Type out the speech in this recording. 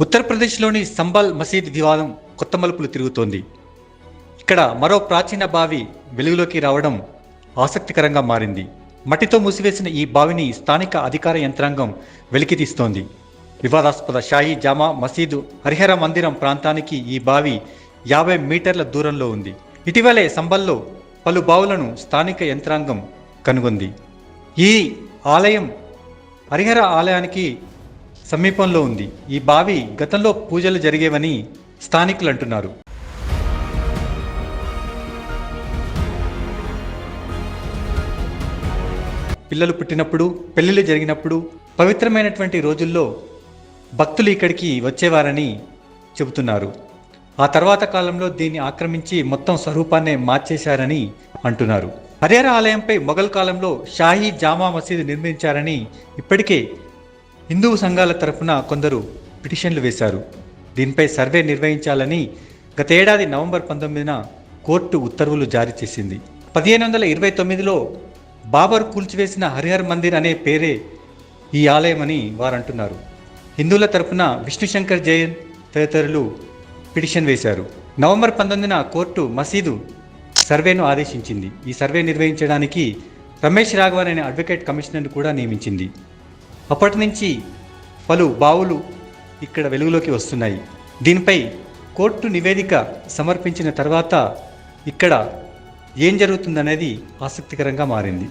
ఉత్తరప్రదేశ్లోని సంబల్ మసీద్ వివాదం కొత్త మలుపులు తిరుగుతోంది. ఇక్కడ మరో ప్రాచీన బావి వెలుగులోకి రావడం ఆసక్తికరంగా మారింది. మట్టితో మూసివేసిన ఈ బావిని స్థానిక అధికార యంత్రాంగం వెలికితీస్తోంది. వివాదాస్పద షాహీ జామా మసీదు హరిహర మందిరం ప్రాంతానికి ఈ బావి 50 మీటర్ల దూరంలో ఉంది. ఇటీవలే సంబల్లో పలు బావులను స్థానిక యంత్రాంగం కనుగొంది. ఈ ఆలయం హరిహర ఆలయానికి సమీపంలో ఉంది. ఈ బావి గతంలో పూజలు జరిగేవని స్థానికులు అంటున్నారు. పిల్లలు పుట్టినప్పుడు, పెళ్లిళ్ళు జరిగినప్పుడు పవిత్రమైనటువంటి రోజుల్లో భక్తులు ఇక్కడికి వచ్చేవారని చెబుతున్నారు. ఆ తర్వాత కాలంలో దీన్ని ఆక్రమించి మొత్తం స్వరూపాన్నే మార్చేశారని అంటున్నారు. హరిహర ఆలయంపై మొఘల్ కాలంలో షాహీ జామా మసీదు నిర్మించారని ఇప్పటికే హిందూ సంఘాల తరఫున కొందరు పిటిషన్లు వేశారు. దీనిపై సర్వే నిర్వహించాలని గత ఏడాది నవంబర్ 19న కోర్టు ఉత్తర్వులు జారీ చేసింది. 1529లో బాబర్ కూల్చివేసిన హరిహర్ మందిర్ అనే పేరే ఈ ఆలయమని వారు అంటున్నారు. హిందువుల తరఫున విష్ణుశంకర్ జైన్ తదితరులు పిటిషన్ వేశారు. నవంబర్ 19న కోర్టు మసీదు సర్వేను ఆదేశించింది. ఈ సర్వే నిర్వహించడానికి రమేష్ రాఘవన్ అనే అడ్వకేట్ కమిషనర్ను కూడా నియమించింది. అప్పటి నుంచి పలు బావులు ఇక్కడ వెలుగులోకి వస్తున్నాయి. దీనిపై కోర్టు నివేదిక సమర్పించిన తర్వాత ఇక్కడ ఏం జరుగుతుందనేది ఆసక్తికరంగా మారింది.